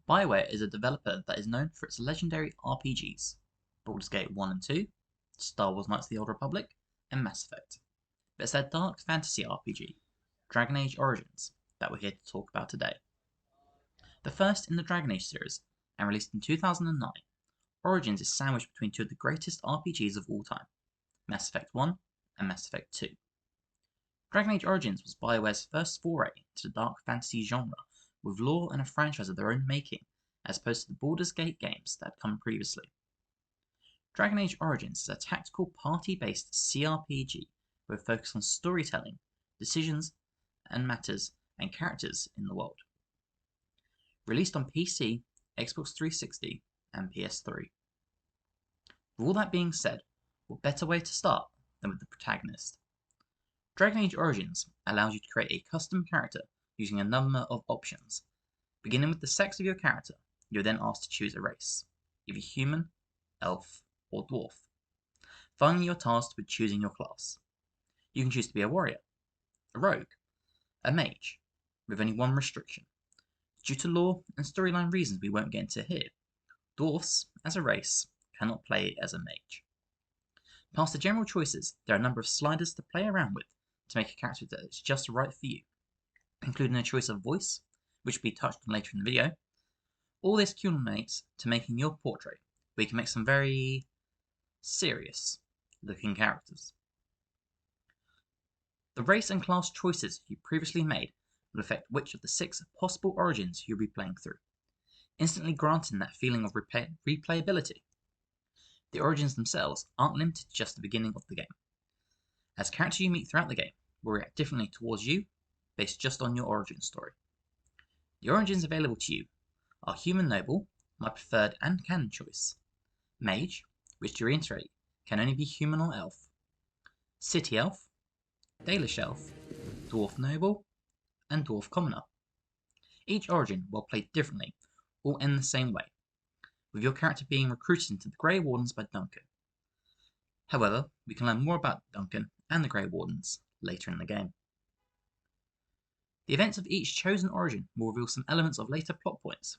BioWare is a developer that is known for its legendary RPGs, Baldur's Gate 1 and 2, Star Wars Knights of the Old Republic, and Mass Effect. But it's their dark fantasy RPG, Dragon Age Origins, that we're here to talk about today. The first in the Dragon Age series, and released in 2009, Origins is sandwiched between two of the greatest RPGs of all time, Mass Effect 1 and Mass Effect 2. Dragon Age Origins was BioWare's first foray into the dark fantasy genre, with lore and a franchise of their own making, as opposed to the Baldur's Gate games that had come previously. Dragon Age Origins is a tactical party-based CRPG with a focus on storytelling, decisions and matters, and characters in the world. Released on PC, Xbox 360, and PS3. With all that being said, what better way to start than with the protagonist? Dragon Age Origins allows you to create a custom character using a number of options. Beginning with the sex of your character, you are then asked to choose a race, either human, elf, or dwarf. Finally, you're tasked with choosing your class. You can choose to be a warrior, a rogue, a mage, with only one restriction. Due to lore and storyline reasons we won't get into here, dwarfs, as a race, cannot play as a mage. Past the general choices, there are a number of sliders to play around with to make a character that is just right for you, including a choice of voice, which will be touched on later in the video. All this culminates to making your portrait, where you can make some very serious looking characters. The race and class choices you previously made will affect which of the 6 possible origins you'll be playing through, instantly granting that feeling of replayability. The origins themselves aren't limited to just the beginning of the game, as characters you meet throughout the game will react differently towards you based just on your origin story. The origins available to you are Human Noble, my preferred and canon choice, Mage, which to reiterate can only be human or elf, City Elf, Dalish Elf, Dwarf Noble, and Dwarf Commoner. Each origin, while played differently, all end the same way, with your character being recruited into the Grey Wardens by Duncan. However, we can learn more about Duncan and the Grey Wardens later in the game. The events of each chosen origin will reveal some elements of later plot points,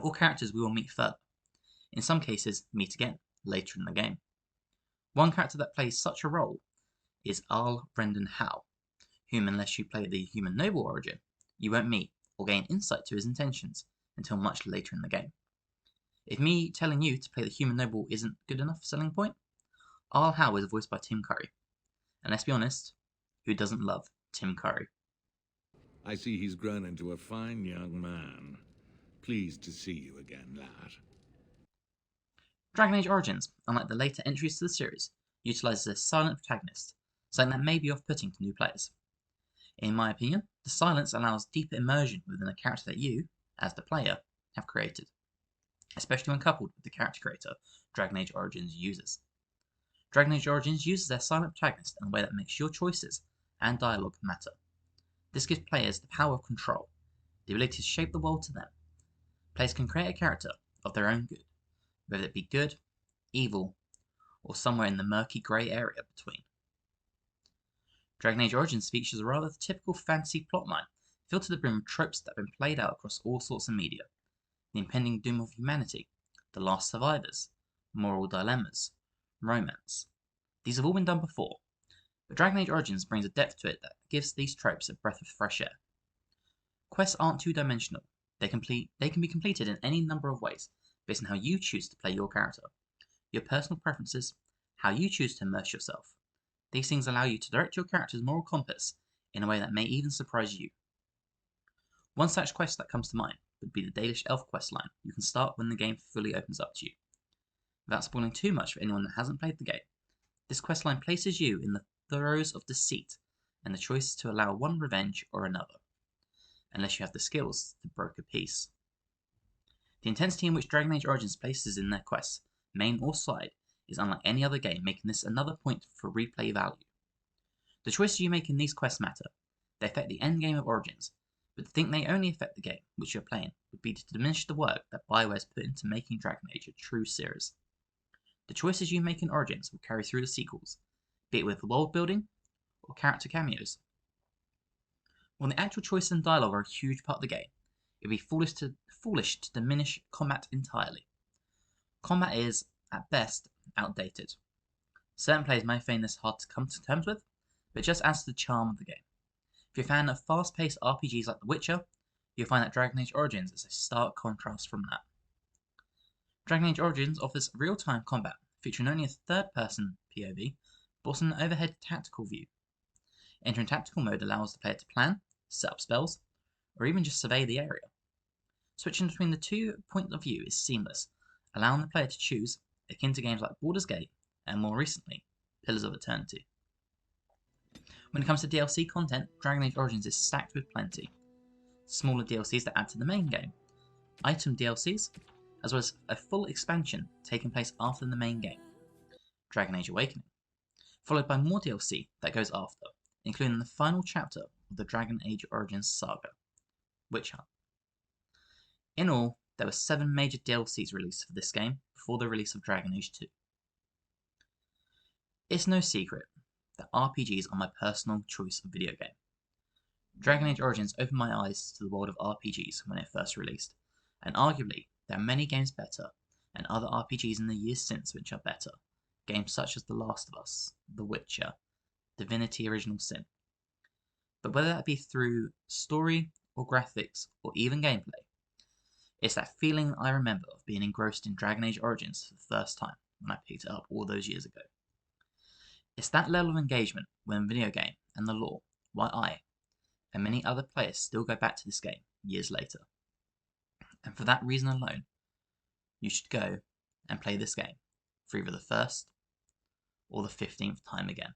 or characters we will meet further, in some cases meet again later in the game. One character that plays such a role is Arl Brendan Howe, whom unless you play the Human Noble origin, you won't meet or gain insight to his intentions until much later in the game. If me telling you to play the Human Noble isn't good enough selling point, Arl Howe is voiced by Tim Curry. And let's be honest, who doesn't love Tim Curry? I see he's grown into a fine young man. Pleased to see you again, lad. Dragon Age Origins, unlike the later entries to the series, utilises a silent protagonist, something that may be off-putting to new players. In my opinion, the silence allows deeper immersion within a character that you, as the player, have created, especially when coupled with the character creator Dragon Age Origins uses. Dragon Age Origins uses their silent protagonist in a way that makes your choices and dialogue matter. This gives players the power of control, the ability to shape the world to them. Players can create a character of their own good, whether it be good, evil, or somewhere in the murky grey area between. Dragon Age Origins features a rather typical fantasy plotline, filled to the brim with tropes that have been played out across all sorts of media. The impending doom of humanity, the last survivors, moral dilemmas, romance. These have all been done before, but Dragon Age Origins brings a depth to it that gives these tropes a breath of fresh air. Quests aren't two-dimensional. They can be completed in any number of ways, based on how you choose to play your character, your personal preferences, how you choose to immerse yourself. These things allow you to direct your character's moral compass in a way that may even surprise you. One such quest that comes to mind would be the Dalish Elf questline you can start when the game fully opens up to you. Without spoiling too much for anyone that hasn't played the game, this questline places you in the throes of deceit and the choice to allow one revenge or another, unless you have the skills to broker peace. The intensity in which Dragon Age Origins places in their quests, main or side, is unlike any other game, making this another point for replay value. The choices you make in these quests matter. They affect the end game of Origins, but to think they only affect the game which you're playing would be to diminish the work that BioWare has put into making Dragon Age a true series. The choices you make in Origins will carry through the sequels, be it with world building or character cameos. While the actual choices and dialogue are a huge part of the game, it would be foolish foolish to diminish combat entirely. Combat is, at best, outdated. Certain players may find this hard to come to terms with, but it just adds to the charm of the game. If you're a fan of fast-paced RPGs like The Witcher, you'll find that Dragon Age Origins is a stark contrast from that. Dragon Age Origins offers real-time combat, featuring only a third-person POV, but also an overhead tactical view. Entering tactical mode allows the player to plan, set up spells, or even just survey the area. Switching between the two points of view is seamless, allowing the player to choose, akin to games like Baldur's Gate and more recently, Pillars of Eternity. When it comes to DLC content, Dragon Age Origins is stacked with plenty. Smaller DLCs that add to the main game, item DLCs, as well as a full expansion taking place after the main game, Dragon Age Awakening, followed by more DLC that goes after, including the final chapter of the Dragon Age Origins saga, Witch Hunt. In all, there were 7 major DLCs released for this game before the release of Dragon Age 2. It's no secret that RPGs are my personal choice of video game. Dragon Age Origins opened my eyes to the world of RPGs when it first released, and arguably there are many games better, and other RPGs in the years since which are better, games such as The Last of Us, The Witcher, Divinity Original Sin. But whether that be through story or graphics or even gameplay, it's that feeling I remember of being engrossed in Dragon Age Origins for the first time when I picked it up all those years ago. It's that level of engagement with a video game and the lore why I, and many other players, still go back to this game years later. And for that reason alone, you should go and play this game for either the first or the 15th time again.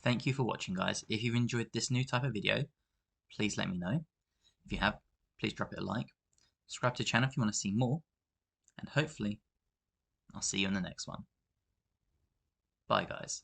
Thank you for watching, guys. If you've enjoyed this new type of video, please let me know. If you have, please drop it a like. Subscribe to the channel if you want to see more. And hopefully, I'll see you in the next one. Bye, guys.